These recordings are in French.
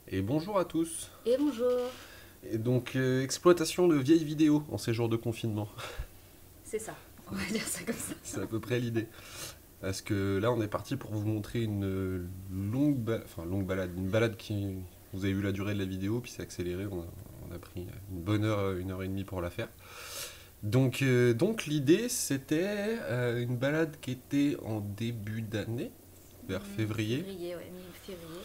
Et bonjour à tous. Et bonjour. Et donc, exploitation de vieilles vidéos en ces jours de confinement. C'est ça, on va dire ça comme ça. C'est à peu près l'idée. Parce que là, on est parti pour vous montrer une longue balade. Une balade qui... Vous avez vu la durée de la vidéo, puis c'est accéléré. On a pris une bonne heure, 1 heure et demie pour la faire. Donc l'idée, c'était une balade qui était en début d'année, vers février. Février, ouais, mi-février.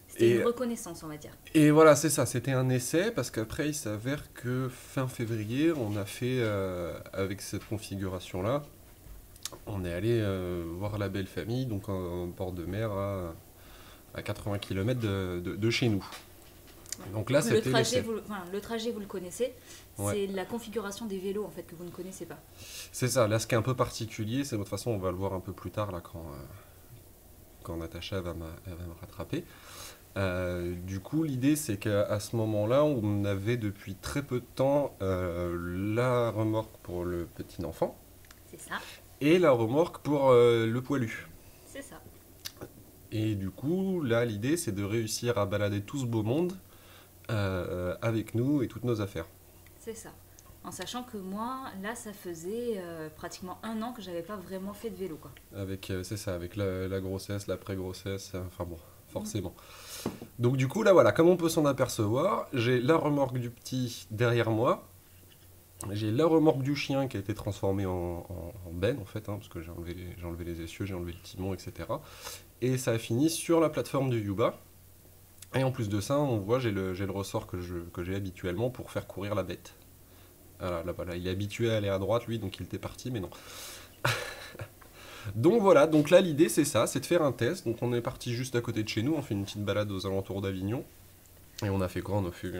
C'était une reconnaissance, on va dire. Et voilà, c'est ça, c'était un essai, parce qu'après, il s'avère que fin février, on a fait, avec cette configuration-là, on est allé voir la belle famille, donc en bord de mer, à 80 km de chez nous. Donc là, c'était l'essai. Le trajet, vous le connaissez. Ouais. C'est la configuration des vélos, en fait, que vous ne connaissez pas. C'est ça, là, ce qui est un peu particulier, c'est de toute façon, on va le voir un peu plus tard, là, quand Natacha elle va me rattraper. Du coup, l'idée, c'est qu'à ce moment-là, on avait depuis très peu de temps la remorque pour le petit enfant C'est ça, et la remorque pour le poilu. c'est ça. Et du coup, là, l'idée, c'est de réussir à balader tout ce beau monde avec nous et toutes nos affaires. C'est ça. En sachant que moi, là, ça faisait pratiquement 1 an que j'avais pas vraiment fait de vélo, quoi. C'est ça, avec la grossesse, l'après-grossesse, enfin bon, forcément. Donc du coup, là, voilà, comme on peut s'en apercevoir, j'ai la remorque du petit derrière moi. J'ai la remorque du chien qui a été transformée en benne, en fait, hein, parce que j'ai enlevé les essieux, j'ai enlevé le timon, etc. Et ça a fini sur la plateforme du Yuba. Et en plus de ça, on voit, j'ai le ressort que j'ai habituellement pour faire courir la bête. Voilà, il est habitué à aller à droite, lui, donc il était parti, mais non. Donc voilà, donc là, l'idée, c'est ça, c'est de faire un test. Donc on est parti juste à côté de chez nous, on fait une petite balade aux alentours d'Avignon. Et on a fait quoi? On a fait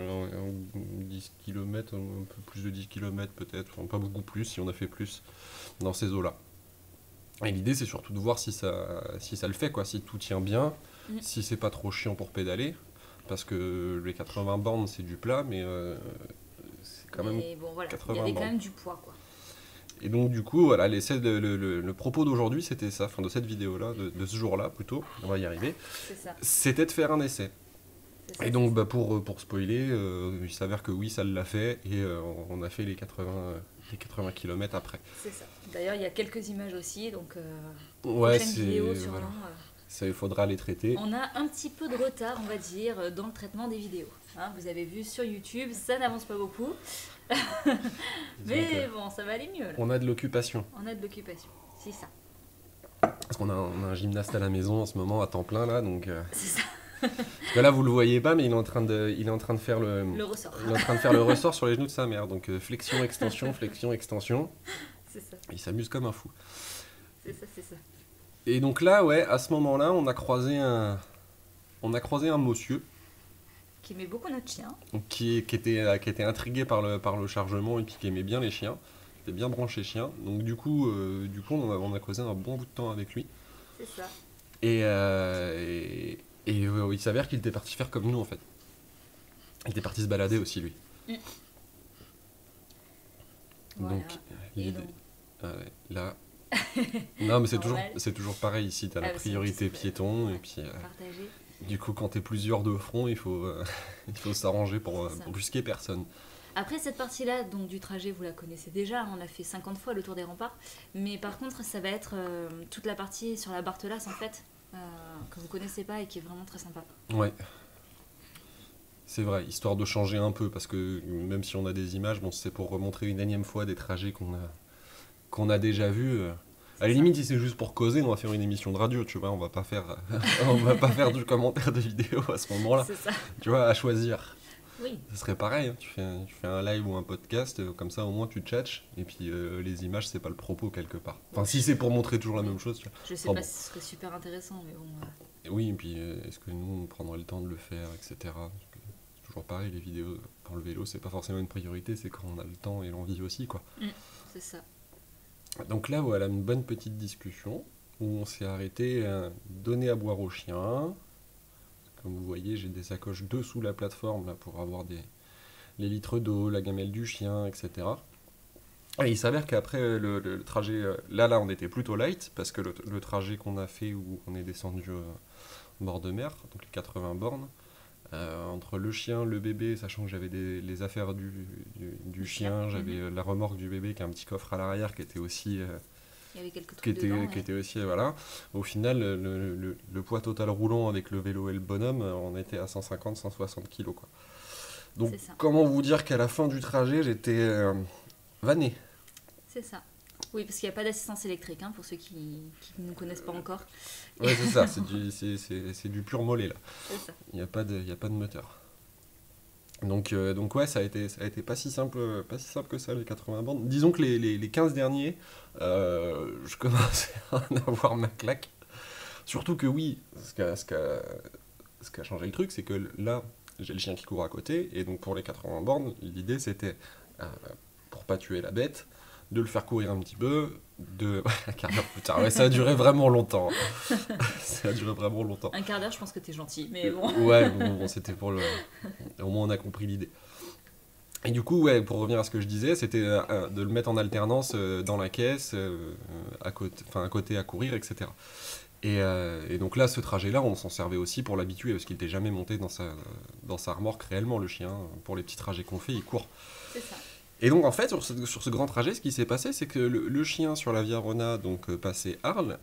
10 km, un peu plus de 10 km peut-être, enfin pas beaucoup plus, si on a fait plus dans ces eaux-là. Et l'idée, c'est surtout de voir si ça le fait, quoi, si tout tient bien, si c'est pas trop chiant pour pédaler, parce que les 80 bornes, c'est du plat, mais c'est quand même Mais bon, voilà, 80 il y avait quand bornes. même du poids, quoi. Et donc du coup, voilà, le propos d'aujourd'hui, c'était ça, enfin de cette vidéo-là, de ce jour-là plutôt, on va y arriver, C'est ça. c'était de faire un essai. C'est ça, Et donc bah, pour spoiler, il s'avère que oui, ça l'a fait, et on a fait les 80 km après. c'est ça. D'ailleurs, il y a quelques images aussi, donc Ouais, prochaine vidéo sûrement. voilà. Ça, il faudra les traiter. On a un petit peu de retard, on va dire, dans le traitement des vidéos. Hein, vous avez vu sur YouTube, ça n'avance pas beaucoup. Mais bon, ça va aller mieux là. On a de l'occupation. On a de l'occupation, c'est ça. Parce qu'on a un gymnaste à la maison en ce moment, à temps plein, là, donc... C'est ça, Parce que là, vous le voyez pas, mais il est en train de faire le ressort. il est en train de faire le ressort sur les genoux de sa mère. Donc flexion, extension, flexion, extension. C'est ça, Il s'amuse comme un fou. c'est ça, c'est ça. Et donc là, ouais, à ce moment-là, on a croisé un monsieur Qui met beaucoup notre chien. qui était intrigué par le chargement et puis qui aimait bien les chiens. Il était bien branché chien. Donc du coup on a causé un bon bout de temps avec lui. C'est ça. Et il s'avère qu'il était parti faire comme nous en fait. Il était parti se balader aussi lui. Voilà. Donc, Et l'idée- donc, ouais, là... Non mais Normal. c'est toujours pareil ici, t'as la Ah, c'est priorité une petite- piéton et ouais, puis partagé. du coup quand t'es plusieurs de front il faut, il faut s'arranger pour C'est ça. brusquer personne. Après cette partie-là, donc du trajet, vous la connaissez déjà, on a fait 50 fois le tour des remparts. Mais par contre, ça va être toute la partie sur la Barthelasse en fait, que vous connaissez pas et qui est vraiment très sympa. Ouais. C'est vrai, histoire de changer un peu, parce que même si on a des images, bon, c'est pour remontrer une énième fois des trajets qu'on a déjà vus. À la limite, si c'est juste pour causer, on va faire une émission de radio, tu vois, on va pas faire, on va pas faire du commentaire de vidéo à ce moment-là, C'est ça. tu vois, à choisir. Oui, Ce serait pareil, hein, tu fais un live ou un podcast, comme ça au moins tu tchatches, et puis les images, c'est pas le propos quelque part. Enfin, si c'est pour montrer toujours la même chose, tu vois. je sais Enfin, pas bon. si ce serait super intéressant, mais bon. Et oui, et puis est-ce que nous, on prendrait le temps de le faire, etc. Parce que c'est toujours pareil, les vidéos dans le vélo, c'est pas forcément une priorité, c'est quand on a le temps et l'envie aussi, quoi. C'est ça. Donc là, voilà, une bonne petite discussion où on s'est arrêté à donner à boire aux chiens. Comme vous voyez, j'ai des sacoches dessous la plateforme là, pour avoir les litres d'eau, la gamelle du chien, etc. Et il s'avère qu'après le trajet, là, on était plutôt light, parce que le trajet qu'on a fait où on est descendu au bord de mer, donc les 80 bornes, Entre le chien, le bébé, sachant que j'avais les affaires du chien, j'avais la remorque du bébé qui a un petit coffre à l'arrière qui était aussi... Il y avait quelques trucs dedans, qui était aussi, voilà. Au final, le poids total roulant avec le vélo et le bonhomme, on était à 150-160 kilos, quoi. Donc, comment vous dire qu'à la fin du trajet, j'étais vanné. C'est ça. Oui, parce qu'il n'y a pas d'assistance électrique, hein, pour ceux qui ne nous connaissent pas encore. Ouais, c'est ça, c'est du pur mollet, là. C'est ça. Il n'y a pas de moteur. Donc ouais, ça a été pas si simple que ça, les 80 bandes. Disons que les 15 derniers, je commençais à en avoir ma claque. Surtout que oui, ce qui a changé le truc, c'est que là, j'ai le chien qui court à côté, et donc pour les 80 bornes, l'idée c'était, pour pas tuer la bête, de le faire courir un petit peu, un quart d'heure plus tard. Ouais, ça a duré vraiment longtemps. Ça a duré vraiment longtemps. Un quart d'heure, je pense que t'es gentil, mais bon. Ouais, bon, c'était pour le... Au moins, on a compris l'idée. Et du coup, ouais, pour revenir à ce que je disais, c'était de le mettre en alternance dans la caisse, à côté à courir, etc. Et donc là, ce trajet-là, on s'en servait aussi pour l'habituer, parce qu'il n'était jamais monté dans sa remorque réellement, le chien. Pour les petits trajets qu'on fait, il court. C'est ça. Et donc en fait, sur ce grand trajet, ce qui s'est passé, c'est que le chien sur la Via Rona, donc passé Arles,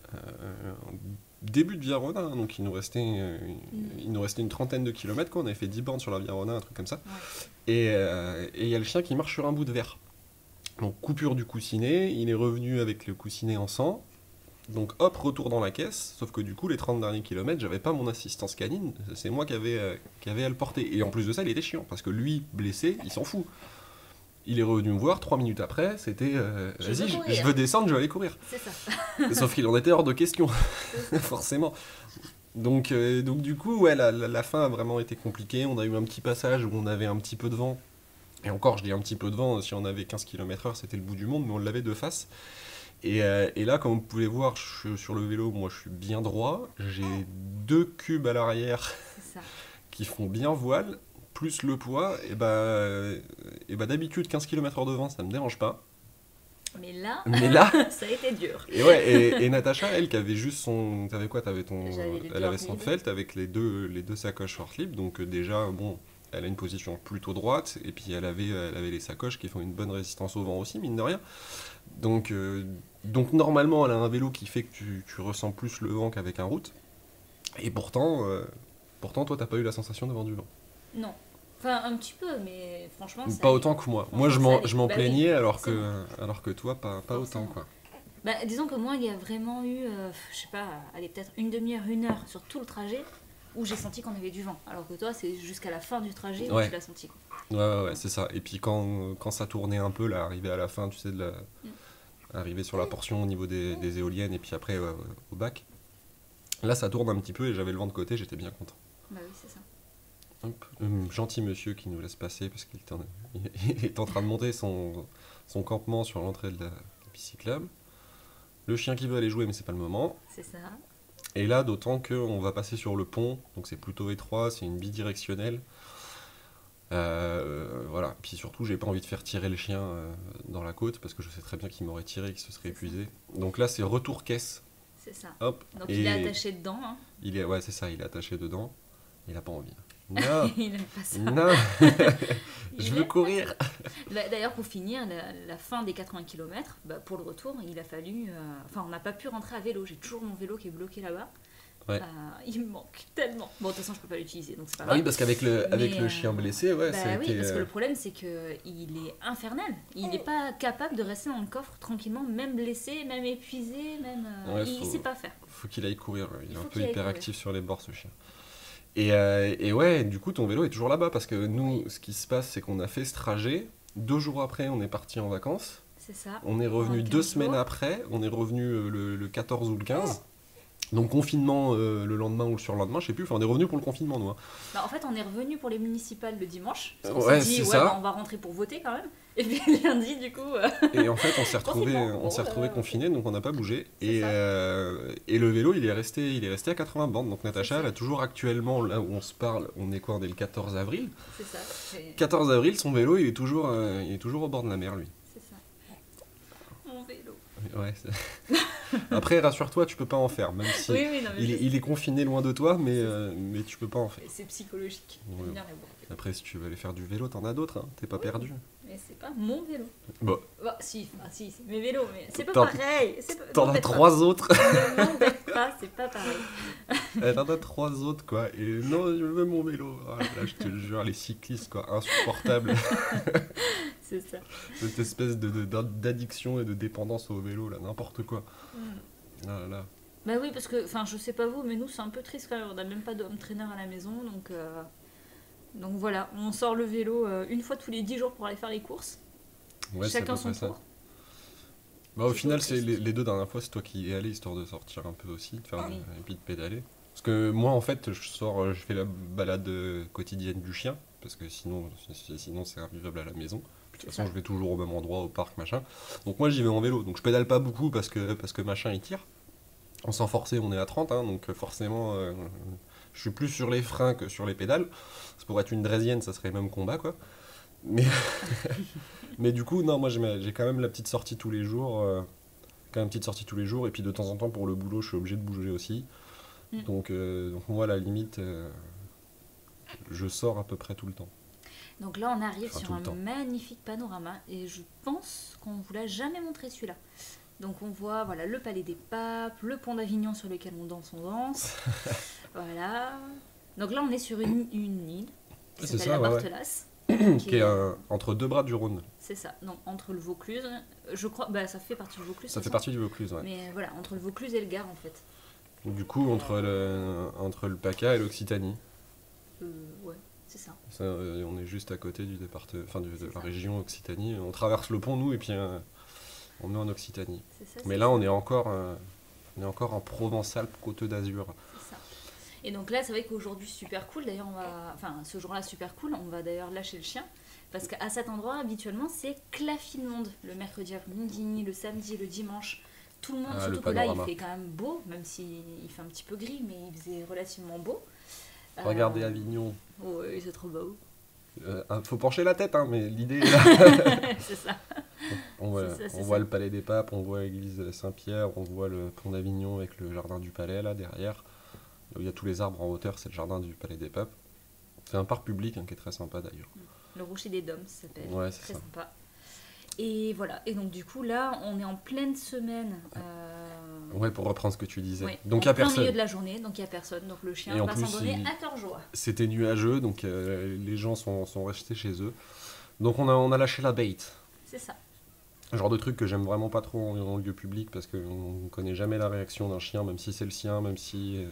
début de Via Rona, hein, donc il nous restait une trentaine de kilomètres, quoi. On avait fait 10 bornes sur la Via Rona, un truc comme ça. Ouais. Et il y a le chien qui marche sur un bout de verre. Donc coupure du coussinet, il est revenu avec le coussinet en sang. Donc hop, retour dans la caisse, sauf que du coup, les 30 derniers kilomètres, j'avais pas mon assistance canine, c'est moi qui avait à le porter. Et en plus de ça, il était chiant, parce que lui, blessé, il s'en fout. Il est revenu me voir 3 minutes après, c'était vas-y, je veux descendre, je vais aller courir. C'est ça. Sauf qu'il en était hors de question, forcément. Donc du coup, ouais, la fin a vraiment été compliquée. On a eu un petit passage où on avait un petit peu de vent. Et encore, je dis un petit peu de vent, si on avait 15 km/h, c'était le bout du monde, mais on l'avait de face. Et là, comme vous pouvez voir, sur le vélo, moi je suis bien droit. J'ai 2 cubes à l'arrière qui font bien voile. Plus le poids, et bah d'habitude 15 km/h de vent, ça me dérange pas. Mais là, ça a été dur. Et ouais, et Natacha, elle, qui avait juste son... T'avais quoi? Elle avait son felt avec les deux sacoches short-lip, donc déjà, bon, elle a une position plutôt droite, et puis elle avait les sacoches qui font une bonne résistance au vent aussi, mine de rien. Donc normalement, elle a un vélo qui fait que tu ressens plus le vent qu'avec un route. Et pourtant, toi, t'as pas eu la sensation d'avoir du vent. Non. Enfin, un petit peu, mais franchement... Pas autant que moi. Moi, je m'en plaignais, alors que toi, pas autant, quoi. Bah, disons que moi, il y a vraiment eu, je sais pas, allez, peut-être une demi-heure, 1 heure sur tout le trajet où j'ai senti qu'on avait du vent. Alors que toi, c'est jusqu'à la fin du trajet où tu l'as senti, quoi. Ouais, c'est ça. Et puis quand ça tournait un peu, là, arrivé à la fin, tu sais, arrivé sur la portion au niveau des éoliennes et puis après au bac, là, ça tourne un petit peu et j'avais le vent de côté, j'étais bien content. Bah oui, c'est ça. Hop. Gentil monsieur qui nous laisse passer parce qu'il est en train de monter son campement sur l'entrée de la piste cyclable. Le chien qui veut aller jouer mais c'est pas le moment. C'est ça. Et là d'autant qu'on va passer sur le pont, donc c'est plutôt étroit, c'est une bidirectionnelle. Voilà. Puis surtout j'ai pas envie de faire tirer le chien dans la côte parce que je sais très bien qu'il m'aurait tiré et qu'il se serait épuisé. Donc là c'est retour caisse. C'est ça. Hop. Donc il est attaché dedans. Hein. Ouais c'est ça, il est attaché dedans. Il a pas envie. Non. Il aime pas ça. Non. Je veux courir. D'ailleurs, pour finir, la fin des 80 km, pour le retour, il a fallu... Enfin, on n'a pas pu rentrer à vélo. J'ai toujours mon vélo qui est bloqué là-bas. Ouais. Il me manque tellement. Bon, de toute façon, je peux pas l'utiliser, donc c'est pas grave. Oui, parce qu'avec le chien blessé, ouais, ça a été... Oui, parce que le problème, c'est qu'il est infernal. Il n'est pas capable de rester dans le coffre tranquillement, même blessé, même épuisé, même... il sait pas faire. Faut qu'il aille courir. Il est un peu hyperactif sur les bords, ce chien. Et ouais, du coup, ton vélo est toujours là-bas, parce que nous, ce qui se passe, c'est qu'on a fait ce trajet. 2 jours après, on est parti en vacances. C'est ça. On est revenu 2 semaines après. On est revenu le 14 ou le 15. Donc confinement le lendemain ou le surlendemain, je sais plus. Enfin, on est revenu pour le confinement, nous. Hein. En fait, on est revenu pour les municipales le dimanche. Parce qu'on s'est dit, on va rentrer pour voter quand même. Et puis lundi, du coup... Et en fait, on s'est retrouvés confinés, donc on n'a pas bougé. Et le vélo, il est resté à 80 bandes. Donc Natacha, elle a toujours actuellement, là où on se parle, on est le 14 avril. C'est ça. 14 avril, son vélo, il est toujours au bord de la mer, lui. C'est ça. Mon vélo. Ouais, Après, rassure-toi, tu peux pas en faire, même si Oui, oui, non, mais il est confiné loin de toi, mais tu peux pas en faire. c'est psychologique. Ouais. J'aime bien les bons vélos. Après, si tu veux aller faire du vélo, t'en as d'autres, hein. T'es pas perdu. Mais c'est pas mon vélo. Bon, Bah, si, c'est mes vélos, mais c'est pas T'en- pareil. t'en as M'embête pas. 3 autres. Ne m'embête pas, c'est pas pareil. T'en as 3 autres, quoi. Et non, je veux mon vélo. Ah, là, je te le jure, les cyclistes, quoi, insupportables. C'est ça. Cette espèce d'addiction et de dépendance au vélo, là, n'importe quoi. Ah là là. Bah oui, parce que, enfin, je sais pas vous, mais nous, c'est un peu triste quand même. On n'a même pas de home trainer à la maison, donc voilà. On sort le vélo une fois tous les 10 jours pour aller faire les courses. Ouais, c'est à Chacun peu près son ça. tour. Bah, au C'est final, toujours c'est triste. les 2 dernières fois, c'est toi qui y es allé, histoire de sortir un peu aussi, de faire Oui. et puis de pédaler. Parce que moi, en fait, je sors, je fais la balade quotidienne du chien, parce que sinon c'est invivable à la maison. Puis, de toute C'est façon, ça. je vais toujours au même endroit, au parc, machin. Donc moi, j'y vais en vélo. Donc je pédale pas beaucoup parce que machin, il tire. Sans forcer, on est à 30, hein, donc forcément, je suis plus sur les freins que sur les pédales. Pour être une draisienne, ça serait le même combat, quoi. Mais, mais du coup, non, moi j'ai quand même la petite sortie tous les jours. Quand même une petite sortie tous les jours, et puis de temps en temps pour le boulot, je suis obligé de bouger aussi. Mm. Donc moi, à la limite, je sors à peu près tout le temps. Donc là, on arrive Enfin, sur tout le un temps. magnifique panorama, et je pense qu'on vous l'a jamais montré celui-là. Donc on voit voilà, le Palais des Papes, le pont d'Avignon sur lequel on danse. Voilà. Donc là, on est sur une île qui C'est s'appelle ça, la ouais, ouais. Barthelas. Qui est entre deux bras du Rhône. C'est ça, donc entre le Vaucluse, je crois, bah ça fait partie du Vaucluse. Ça c'est fait partie du Vaucluse, ouais. Mais voilà, entre le Vaucluse et le Gard en fait. Donc, du coup, entre le PACA et l'Occitanie. Ouais, c'est ça. Ça, on est juste à côté du département, enfin de C'est la ça. région Occitanie. On traverse le pont, nous, et puis on est en Occitanie. C'est ça, Mais c'est là, ça, on est encore en Provençal, Côte d'Azur. c'est ça. Et donc là, c'est vrai qu'aujourd'hui, super cool. D'ailleurs, enfin, ce jour-là, super cool. On va d'ailleurs lâcher le chien. Parce qu'à cet endroit, habituellement, c'est clafoutis de monde. Le mercredi après-midi, le samedi, le dimanche. Tout le monde, Ah, surtout le que là, il panorama. fait quand même beau, même s'il fait un petit peu gris, mais il faisait relativement beau. Regardez Avignon. Oui, c'est trop beau. Faut pencher la tête, hein, mais l'idée est là. C'est ça. On voit, C'est ça, on c'est voit ça. le Palais des Papes, on voit l'église Saint-Pierre, on voit le pont d'Avignon avec le jardin du Palais là derrière. Là où il y a tous les arbres en hauteur, c'est le jardin du Palais des Papes. C'est un parc public, hein, qui est très sympa d'ailleurs. Le Rocher des Dômes, ça s'appelle. Ouais, c'est Très ça. sympa. Et voilà. Et donc, du coup, là, on est en pleine semaine. Ouais, pour reprendre ce que tu disais. Ouais, Donc il en y a plein milieu personne. de la journée, donc il n'y a personne. Donc le chien Et en va plus, s'en donner à cœur joie. C'était nuageux, donc les gens sont restés chez eux. Donc on a lâché la bait. C'est ça. Genre de truc que j'aime vraiment pas trop en lieu public parce qu'on ne connaît jamais la réaction d'un chien, même si c'est le sien, même s'il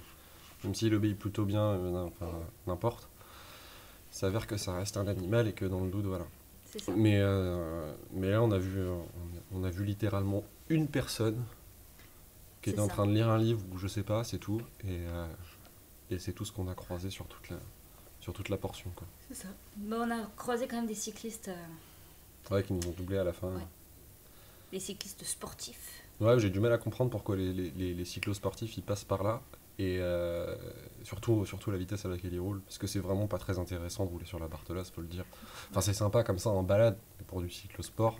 obéit plutôt bien, enfin, n'importe. Il s'avère que ça reste un animal et que dans le doute, voilà. C'est ça. Mais là, on a vu littéralement une personne qui était C'est en ça. train de lire un livre ou je sais pas, c'est tout. Et c'est tout ce qu'on a croisé sur toute la portion, quoi. C'est ça. Mais on a croisé quand même des cyclistes, Ouais, qui nous ont doublé à la fin. Ouais. des cyclistes sportifs. Ouais, j'ai du mal à comprendre pourquoi les cyclosportifs ils passent par là. Et surtout la vitesse à laquelle ils roulent. Parce que c'est vraiment pas très intéressant de rouler sur la Barthelas, faut le dire. Enfin, c'est sympa comme ça en balade, mais pour du cyclosport.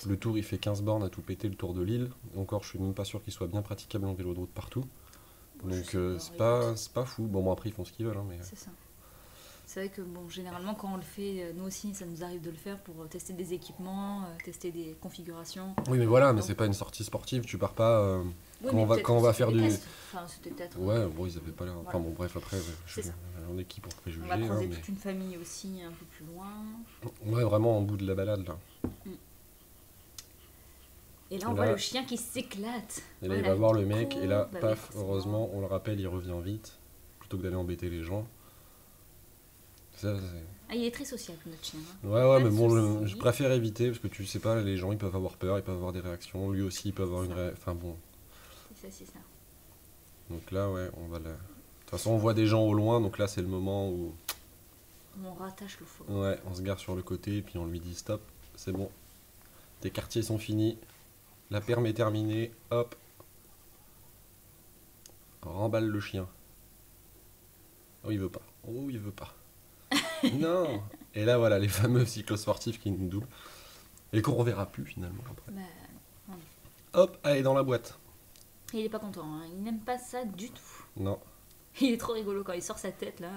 Le tour il fait 15 bornes à tout péter, le tour de l'île. Encore, je suis même pas sûr qu'il soit bien praticable en vélo de route partout. Bon, je Donc sais pas, c'est pas fou. Bon, après ils font ce qu'ils veulent, hein, mais. C'est ça. C'est vrai que bon, généralement quand on le fait, nous aussi ça nous arrive de le faire pour tester des équipements, tester des configurations. Oui, mais voilà, mais Donc- c'est pas une sortie sportive, tu pars pas. Oui, Quand mais on va- peut-être quand on que va c'était faire des du- tests. Enfin, c'était peut-être. Ouais, bon, ils avaient pas l'air. Enfin Voilà. bon, bref, après, C'est ça. on est qui pour préjuger. On va croiser hein, mais- toute une famille aussi un peu plus loin. Ouais, vraiment en bout de la balade là. Et là on Là- voit le chien qui s'éclate. Et là, il Voilà, va voir le il mec, court, et là, bah oui, paf, forcément. heureusement, on le rappelle, il revient vite, plutôt que d'aller embêter les gens. Ça, c'est- Ah, il est très sociable notre chien. Hein. Ouais, ouais, Pas mais de bon, soucis. je préfère éviter, parce que tu sais pas, les gens, ils peuvent avoir peur, ils peuvent avoir des réactions, lui aussi, il peut avoir une réaction. Enfin bon, C'est ça. donc là, ouais, on va la. De toute façon, on voit des gens au loin, donc là, c'est le moment où, On rattache le faux. ouais, on se gare sur le côté, et puis on lui dit stop, c'est bon, tes quartiers sont finis, la perme est terminée, hop, remballe le chien. Oh, il veut pas. Oh, il veut pas. Non. Et là, voilà, les fameux cyclosportifs qui nous doublent. Et qu'on reverra plus, finalement, après. Bah, non. hop, allez dans la boîte. Et il est pas content, hein. Il n'aime pas ça du tout. Non. Il est trop rigolo quand il sort sa tête là.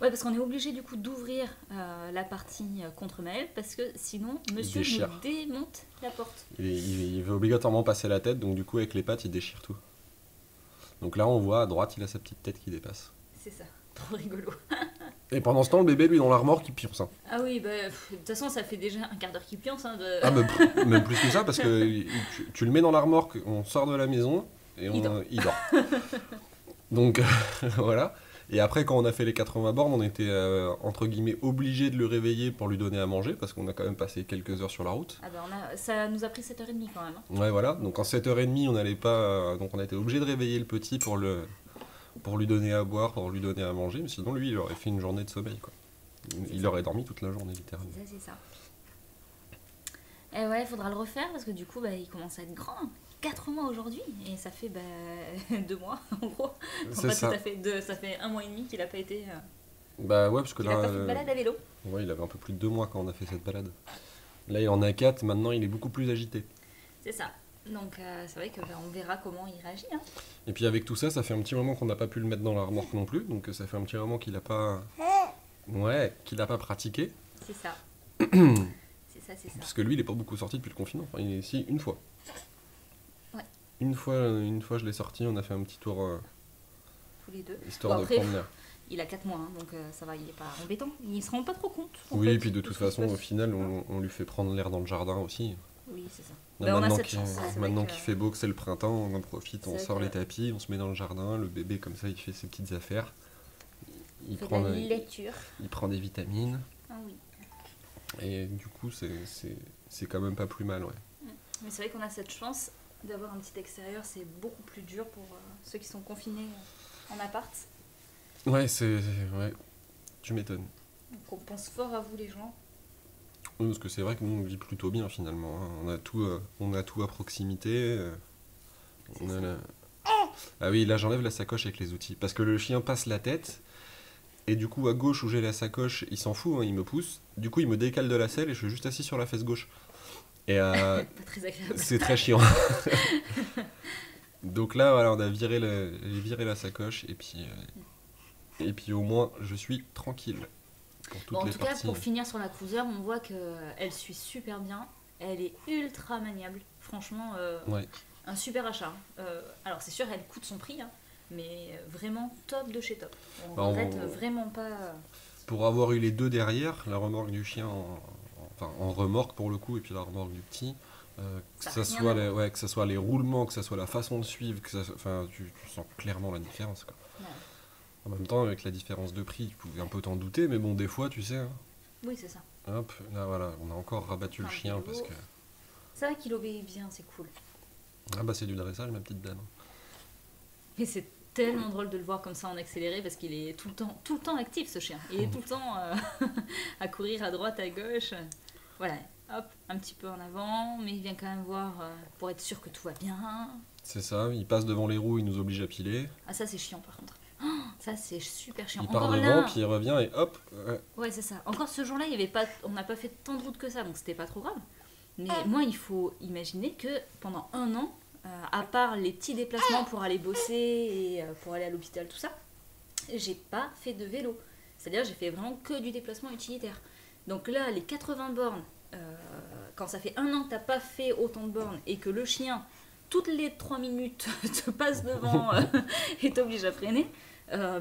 Ouais, parce qu'on est obligé du coup d'ouvrir la partie contre Maël parce que sinon monsieur déchire. nous démonte la porte. Il veut obligatoirement passer la tête, donc du coup avec les pattes il déchire tout. Donc là on voit à droite il a sa petite tête qui dépasse. C'est ça, trop rigolo. Et pendant ce temps le bébé lui dans la remorque il pionce. Hein. Ah oui, bah de toute façon ça fait déjà un quart d'heure qu'il pionce. Hein, Ah même plus que ça parce que tu le mets dans la remorque, on sort de la maison et il dort. Donc voilà. Et après, quand on a fait les 80 bornes, on était entre guillemets obligé de le réveiller pour lui donner à manger parce qu'on a quand même passé quelques heures sur la route. Ah bah ça nous a pris 7h30 quand même. Hein. Ouais, voilà. Donc en 7h30, on n'allait pas. Donc on a été obligé de réveiller le petit pour lui donner à boire, pour lui donner à manger. Mais sinon, lui, il aurait fait une journée de sommeil, quoi. Il aurait dormi toute la journée, littéralement. C'est ça. Et ouais, il faudra le refaire parce que du coup, bah, il commence à être grand. 4 mois aujourd'hui et ça fait 2 mois en gros. C'est ça. Ça fait 1 mois et demi qu'il a pas été. Bah ouais, parce que il là. a pas fait de balade à vélo. Ouais, il avait un peu plus de 2 mois quand on a fait cette balade. Là, il en a 4, maintenant il est beaucoup plus agité. C'est ça. Donc c'est vrai que on verra comment il réagit. Hein. Et puis avec tout ça, ça fait un petit moment qu'on n'a pas pu le mettre dans la remorque non plus, donc ça fait un petit moment qu'il a pas. Ouais, qu'il a pas pratiqué. C'est ça. C'est ça. Parce que lui, il est pas beaucoup sorti depuis le confinement. Enfin, il est ici une fois. Ouais. Une fois, je l'ai sorti, on a fait un petit tour. Tous les deux. Histoire Bon, de après, prendre l'air. il a 4 mois, hein, donc ça va, il est pas embêtant. Il se rend pas trop compte. Oui, et puis de toute façon, au final, on lui fait prendre l'air dans le jardin aussi. Oui, c'est ça. Là, on a maintenant cette chance. maintenant qu'il fait beau, que c'est le printemps, on en profite, on C'est sort vrai les tapis, on se met dans le jardin, le bébé comme ça, il fait ses petites affaires. Il fait prend, de la lecture. il prend des vitamines. Ah oui. Et du coup, c'est quand même pas plus mal, ouais. Mais c'est vrai qu'on a cette chance d'avoir un petit extérieur. C'est beaucoup plus dur pour ceux qui sont confinés en appart. Ouais, ouais, tu m'étonnes. Donc on pense fort à vous les gens. Oui, parce que c'est vrai que nous, on vit plutôt bien finalement. Hein. On a tout à proximité. Ah oui, là j'enlève la sacoche avec les outils. Parce que le chien passe la tête. Et du coup, à gauche où j'ai la sacoche, il s'en fout, hein, il me pousse. Du coup, il me décale de la selle et je suis juste assis sur la fesse gauche. Et Pas très agréable. c'est très chiant. Donc là, voilà, on a viré la sacoche et puis au moins, je suis tranquille pour toutes Bon, en les tout parties. cas, pour finir sur la cruiser, on voit qu'elle suit super bien. Elle est ultra maniable. Franchement, Ouais. un super achat. Alors, c'est sûr, elle coûte son prix, hein, mais vraiment top de chez top. On Bah, regrette vraiment pas. Pour avoir eu les deux derrière, la remorque du chien en remorque pour le coup, et puis la remorque du petit, que ça soit les roulements, que ça soit la façon de suivre, tu sens clairement la différence, quoi. Ouais. En même temps, avec la différence de prix, tu pouvais un peu t'en douter, mais bon, des fois, tu sais, hein, Oui, c'est ça. hop, là voilà, on a encore rabattu le Un chien vélo. parce que... C'est vrai qu'il obéit bien, c'est cool. Ah bah c'est du dressage, ma petite dame. Et c'est tellement drôle de le voir comme ça en accéléré parce qu'il est tout le temps actif ce chien. Il est tout le temps à courir à droite, à gauche. Voilà, hop, un petit peu en avant, mais il vient quand même voir pour être sûr que tout va bien. C'est ça, il passe devant les roues, il nous oblige à piler. Ah ça c'est chiant par contre. Oh, ça c'est super chiant. Il part Encore devant, là, puis il revient et hop. ouais c'est ça. Encore ce jour-là, on n'a pas fait tant de route que ça, donc c'était pas trop grave. Mais moi, il faut imaginer que pendant 1 an, à part les petits déplacements pour aller bosser et pour aller à l'hôpital, tout ça, j'ai pas fait de vélo. C'est-à-dire, j'ai fait vraiment que du déplacement utilitaire. Donc là, les 80 bornes, quand ça fait 1 an que t'as pas fait autant de bornes et que le chien, toutes les 3 minutes, te passe devant et t'oblige à freiner,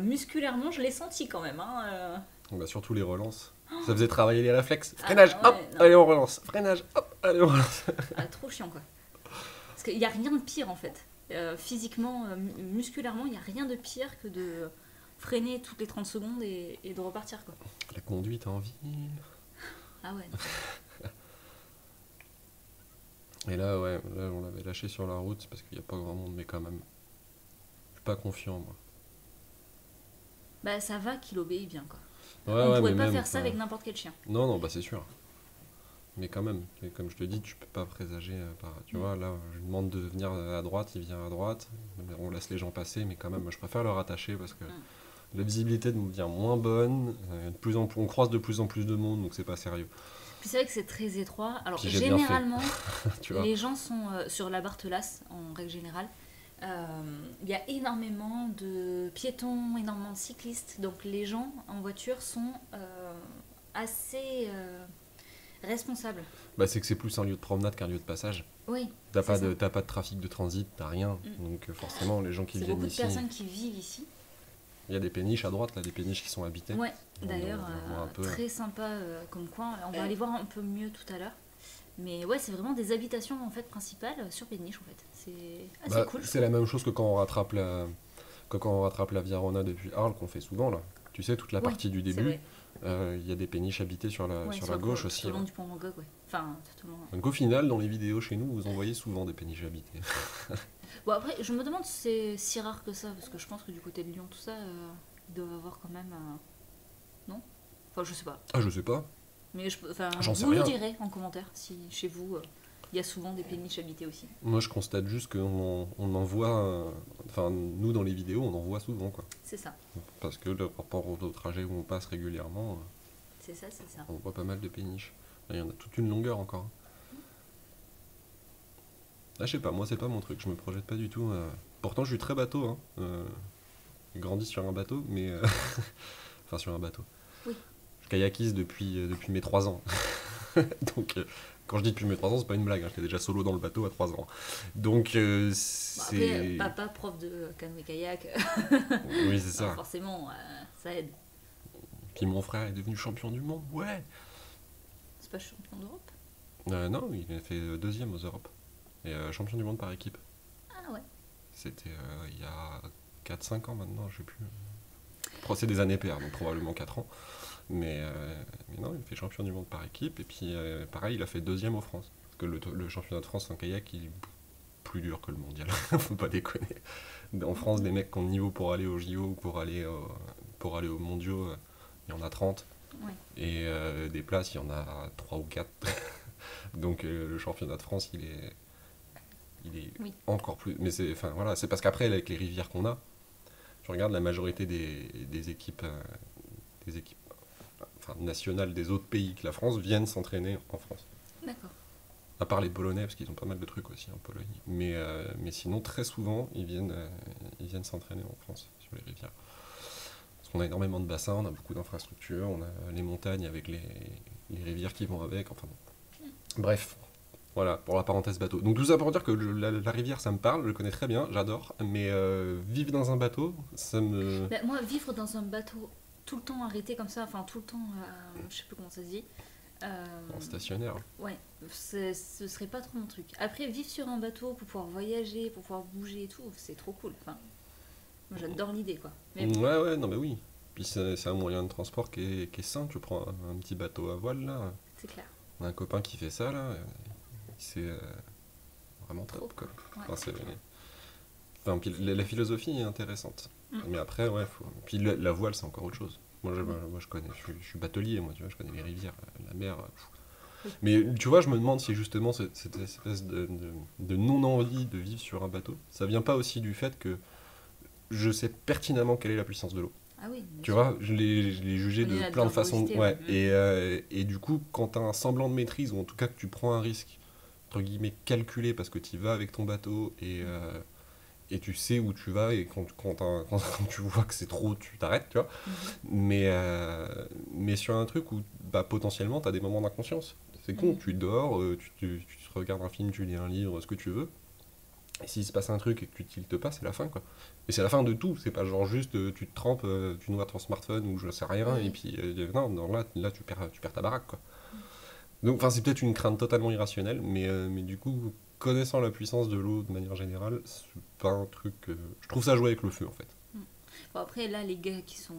musculairement, je l'ai senti quand même. Hein, Bah, surtout les relances. Ça faisait travailler les réflexes. Freinage, ouais, hop, non. allez on relance. Freinage, hop, allez on relance. Trop chiant quoi. Parce qu'il n'y a rien de pire en fait. Physiquement, musculairement, il n'y a rien de pire que de freiner toutes les 30 secondes et de repartir quoi. La conduite en ville. Ah ouais. Et là, ouais, là on l'avait lâché sur la route parce qu'il n'y a pas grand monde, mais quand même. Je suis pas confiant, moi. Bah ça va qu'il obéit bien quoi. Ouais, On ouais, pourrait mais pas même, faire ça enfin, avec n'importe quel chien. Non, non, bah c'est sûr. Mais quand même, et comme je te dis, tu peux pas présager. Tu vois, là, je lui demande de venir à droite, il vient à droite. On laisse les gens passer, mais quand même, moi, je préfère le rattacher parce que la visibilité devient moins bonne. On croise de plus en plus de monde, donc c'est pas sérieux. Puis Puis c'est vrai que c'est très étroit. Alors Puis j'ai bien fait. généralement, Tu vois. les gens sont sur la Barthelas, en règle générale. Il y a énormément de piétons, énormément de cyclistes. Donc les gens en voiture sont assez responsables. Bah, c'est que c'est plus un lieu de promenade qu'un lieu de passage. Oui, T'as c'est pas ça. t'as pas de trafic de transit, t'as rien. Donc forcément, les gens qui C'est viennent beaucoup de ici, personnes qui vivent ici. il y a des péniches à droite, là, des péniches qui sont habitées. Ouais, On d'ailleurs, voit un peu. très sympa comme coin. On va aller voir un peu mieux tout à l'heure. Mais ouais, c'est vraiment des habitations en fait principales sur Péniche en fait. C'est assez cool. C'est la même chose que quand on rattrape la Via Rona depuis Arles, qu'on fait souvent là. Tu sais, toute la Ouais, partie du c'est début, vrai. il y a des péniches habitées sur la, Ouais, sur la gauche aussi. Tout au long Là. du pont Van Gogh, ouais. Enfin, tout au long. Donc au final, dans les vidéos chez nous, vous en voyez souvent des péniches habitées. Bon, après, je me demande si c'est si rare que ça, parce que je pense que du côté de Lyon, tout ça, ils doivent avoir quand même. Non. Enfin, je sais pas. Ah, je sais pas. Mais enfin, J'en sais vous nous rien. direz en commentaire si chez vous, il y a souvent des péniches habitées aussi. Moi, je constate juste qu'on en voit. Enfin, nous, dans les vidéos, on en voit souvent, quoi. C'est ça. Parce que le rapport au trajet où on passe régulièrement, C'est ça, c'est ça. on voit pas mal de péniches. Il y en a toute une longueur encore. Ah, je sais pas, moi, c'est pas mon truc. Je me projette pas du tout. Pourtant, je suis très bateau. Hein. J'ai grandi sur un bateau, mais. Enfin, sur un bateau. Oui. Je kayakise depuis mes 3 ans. Donc, quand je dis depuis mes 3 ans, c'est pas une blague. Hein. J'étais déjà solo dans le bateau à 3 ans. Donc, Bon, c'est. après, papa, prof de canoë-kayak, Oui, c'est ça. forcément, ça aide. Puis mon frère est devenu champion du monde. Ouais. C'est pas champion d'Europe? Non, il a fait 2e aux Europes. Et champion du monde par équipe. Ah ouais. C'était il y a 4-5 ans maintenant, je sais plus. C'est des années paires, donc probablement 4 ans. Mais non, il fait champion du monde par équipe. Et puis pareil, il a fait 2e aux France. Parce que le championnat de France en kayak, il est plus dur que le mondial. Faut pas déconner. En France, des mecs qui ont le niveau pour aller au JO ou pour aller aux mondiaux, il y en a 30. Ouais. Et des places, il y en a 3 ou 4. Donc le championnat de France, il est Oui. encore plus. Mais c'est parce qu'après, avec les rivières qu'on a, je regarde la majorité des équipes, nationales des autres pays que la France viennent s'entraîner en France. D'accord. À part les Polonais, parce qu'ils ont pas mal de trucs aussi en Pologne. Mais sinon, très souvent, ils viennent s'entraîner en France, sur les rivières. Parce qu'on a énormément de bassins, on a beaucoup d'infrastructures, on a les montagnes avec les rivières qui vont avec, enfin bon. Bref, voilà, pour la parenthèse bateau. Donc tout ça pour dire que la rivière, ça me parle, je le connais très bien, j'adore, mais vivre dans un bateau, ça me... Bah, moi, vivre dans un bateau tout le temps arrêté comme ça, enfin tout le temps, je sais plus comment ça se dit. En stationnaire. Ouais, ce serait pas trop mon truc. Après, vivre sur un bateau pour pouvoir voyager, pour pouvoir bouger et tout, c'est trop cool. Enfin, moi j'adore l'idée quoi. Mais bon, Ouais, non mais oui. Puis c'est un moyen de transport qui est sain, tu prends un petit bateau à voile là, c'est clair. on a un copain qui fait ça là, c'est vraiment top quoi. Ouais. Puis la philosophie est intéressante. Mais après, ouais, puis la voile c'est encore autre chose. Moi je connais, je suis batelier, moi tu vois, je connais les rivières, la mer. Oui. Mais tu vois, je me demande si justement cette espèce de non-envie de vivre sur un bateau, ça vient pas aussi du fait que je sais pertinemment quelle est la puissance de l'eau. Ah oui. Tu vois, je l'ai jugé On est de là plein de de façons. curiosité, Ouais. ouais. Et du coup, quand tu as un semblant de maîtrise, ou en tout cas que tu prends un risque, entre guillemets, calculé, parce que tu y vas avec ton bateau et tu sais où tu vas, et quand tu vois que c'est trop, tu t'arrêtes, tu vois. Mais sur un truc où potentiellement, tu as des moments d'inconscience. C'est con, tu dors, tu te regardes un film, tu lis un livre, ce que tu veux. Et s'il se passe un truc et que tu tiltes pas, c'est la fin quoi. Et c'est la fin de tout, c'est pas genre juste tu te trempes, tu noies ton smartphone ou je sais rien, et puis non, là tu perds ta baraque quoi. Donc c'est peut-être une crainte totalement irrationnelle, mais du coup, connaissant la puissance de l'eau de manière générale, c'est pas un truc. Je trouve ça jouer avec le feu en fait. Bon, après, là, les gars qui sont.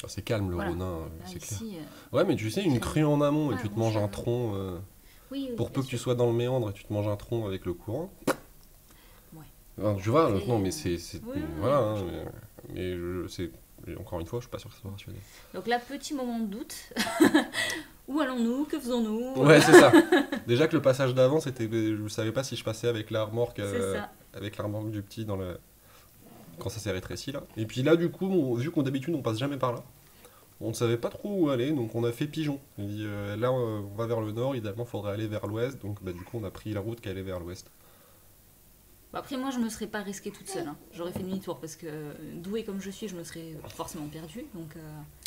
C'est calme le Voilà. Rhonin, Là, c'est clair. ici, Ouais, mais tu sais, une crue en amont et Ouais, tu te bon, manges ça un va. tronc. oui, Pour peu bien que tu sûr. sois dans le méandre et tu te manges un tronc avec le courant. Ouais. Enfin, tu vois, Après, non, mais c'est. oui, Voilà, oui, hein, mais encore une fois, je suis pas sûr que ce soit rationnel. Donc là, petit moment de doute. Où allons-nous? Que faisons-nous? Ouais, c'est ça. Déjà que le passage d'avant, c'était. Je savais pas si je passais avec la remorque, C'est ça. du petit quand ça s'est rétréci là. Et puis là, du coup, vu qu'on d'habitude on passe jamais par là, on ne savait pas trop où aller, donc on a fait pigeon. Il dit, là, on va vers le nord, idéalement, il faudrait aller vers l'ouest, donc bah, du coup, on a pris la route qui allait vers l'ouest. Bah, après, moi, je me serais pas risquée toute seule. Hein. J'aurais fait demi-tour parce que, douée comme je suis, je me serais forcément perdue. Donc,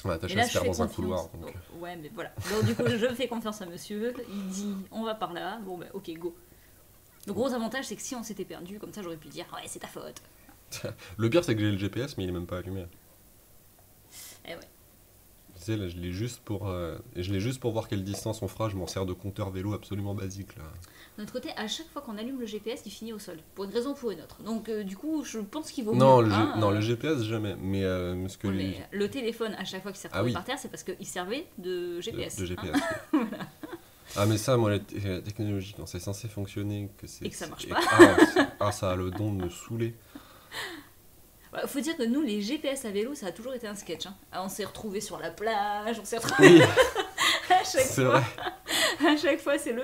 Ouais, t'as mais chassé là, je faire fais dans un confiance. couloir. Donc... Oh, ouais, mais voilà. Donc, du coup, je fais confiance à monsieur. Il dit, on va par là. Bon, bah, ok, go. Le gros avantage, c'est que si on s'était perdu, comme ça, j'aurais pu dire, ouais, c'est ta faute. Le pire, c'est que j'ai le GPS, mais il est même pas allumé. Eh ouais. Tu sais, là, je l'ai juste pour voir quelle distance on fera. Je m'en sers de compteur vélo absolument basique, là. De notre côté, à chaque fois qu'on allume le GPS, il finit au sol. Pour une raison ou pour une autre. Donc, du coup, je pense qu'il vaut Non, mieux. non, le GPS, jamais. Mais ce que Ouais, les... mais le téléphone, à chaque fois qu'il s'est retrouvé par terre, c'est parce qu'il servait de GPS. De hein. GPS. Oui. Ah, mais ça, moi, la technologie, quand c'est censé fonctionner, que c'est... Et que ça marche pas. Ça a le don de me saouler. Faut dire que nous, les GPS à vélo, ça a toujours été un sketch. Hein. Ah, on s'est retrouvés sur la plage, on s'est retrouvés Oui, à chaque c'est fois. vrai. À chaque fois, c'est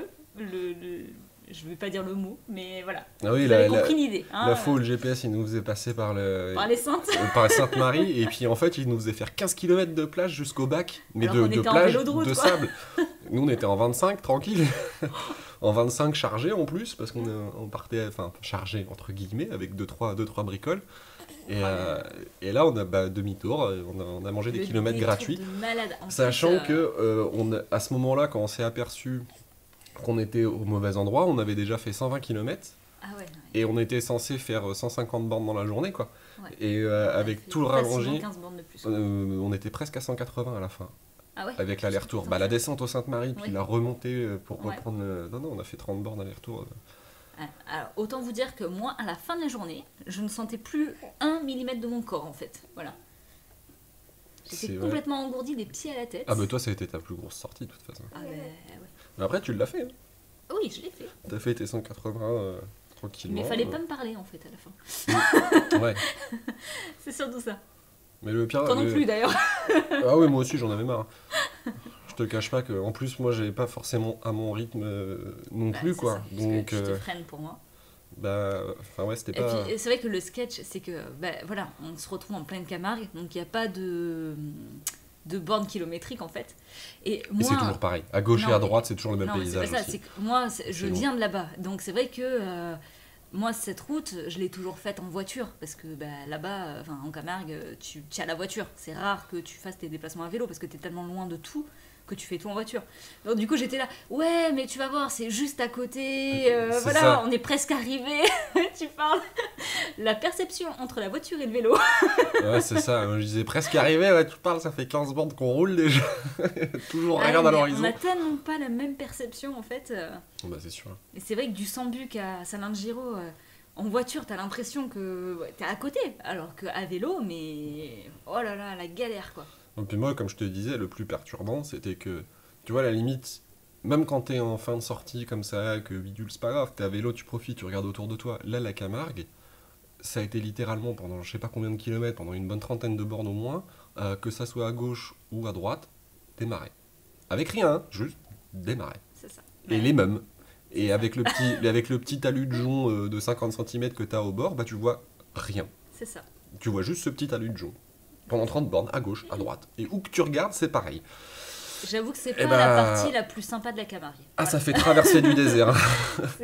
je vais pas dire le mot, mais voilà. Ah oui, Vous avez compris l'idée. Hein, la fois où le GPS, il nous faisait passer par les Saintes. par Sainte-Marie, et puis en fait, il nous faisait faire 15 km de plage jusqu'au bac, mais Alors qu'on de était en plage, vélo de route, de quoi. sable. Nous, on était en 25, tranquille. En 25 chargé en plus, parce qu'on partait, enfin, chargé entre guillemets, avec 2-3 bricoles. Et là, on a demi-tour, on a mangé des kilomètres gratuits. De malade. Sachant que à ce moment-là, quand on s'est aperçu qu'on était au mauvais endroit, on avait déjà fait 120 km. Ah ouais. Et on était censé faire 150 bornes dans la journée, quoi. Ouais. Et avec tout le rallongé, 15 bornes de plus. on était presque à 180 à la fin. Ah ouais. Avec l'aller-retour. La descente au Sainte-Marie, puis Oui. la remontée pour Ouais. reprendre le... Non, on a fait 30 bornes aller-retour. Alors, autant vous dire que moi, à la fin de la journée, je ne sentais plus 1 millimètre de mon corps, en fait. Voilà. C'est J'étais vrai. complètement engourdie des pieds à la tête. Ah bah toi, ça a été ta plus grosse sortie, de toute façon. Ah ouais. Mais après, tu l'as fait. Hein. Oui, je l'ai fait. T'as fait tes 180 tranquillement. Mais il fallait pas me parler, en fait, à la fin. Ouais. C'est surtout ça. Mais le pire... Toi non plus, d'ailleurs. Ah oui, moi aussi, j'en avais marre. Je te cache pas que, en plus, moi, j'avais pas forcément à mon rythme non plus, c'est quoi. ça, parce Donc, que tu te freines pour moi. enfin ouais, c'était Et pas... puis, c'est vrai que le sketch, c'est que, voilà, on se retrouve en pleine Camargue, donc il n'y a pas de borne kilométrique, en fait. Et moi... Et c'est toujours pareil. À gauche et Non, à droite, c'est toujours le même non, mais paysage c'est pas ça, aussi. c'est que moi, je C'est viens de là-bas, donc c'est vrai que... moi, cette route, je l'ai toujours faite en voiture, parce que là-bas, en Camargue, tu as la voiture. C'est rare que tu fasses tes déplacements à vélo, parce que tu es tellement loin de tout que tu fais tout en voiture. Donc du coup, j'étais là, ouais, mais tu vas voir, c'est juste à côté, voilà, ça. on est presque arrivé. Tu parles. La perception entre la voiture et le vélo. Ouais, c'est ça. Je disais presque arrivé, ouais, tu parles, ça fait 15 bornes qu'on roule déjà. Toujours rien à mais l'horizon. on n'a tellement pas la même perception, en fait. Bah, c'est sûr. Et c'est vrai que du Sambuc à Salin-de-Giraud, en voiture, t'as l'impression que t'es à côté, alors qu'à vélo, mais oh là là, la galère, quoi. Donc, puis moi, comme je te disais, le plus perturbant, c'était que, tu vois, à la limite, même quand t'es en fin de sortie comme ça, que bidule, c'est pas grave, t'es à vélo, tu profites, tu regardes autour de toi. Là, la Camargue, ça a été littéralement pendant je sais pas combien de kilomètres, pendant une bonne trentaine de bornes au moins, que ça soit à gauche ou à droite, des marais. Avec rien, hein, juste des marais. C'est ça. Et les mêmes. Et avec le petit talus de jonc de 50 cm que t'as au bord, bah tu vois rien. C'est ça. Tu vois juste ce petit talus de jonc. Pendant 30 bornes, à gauche, à droite. Et où que tu regardes, c'est pareil. J'avoue que c'est Eh pas la partie la plus sympa de la Camargue. Ah, ça fait traverser du désert. Hein.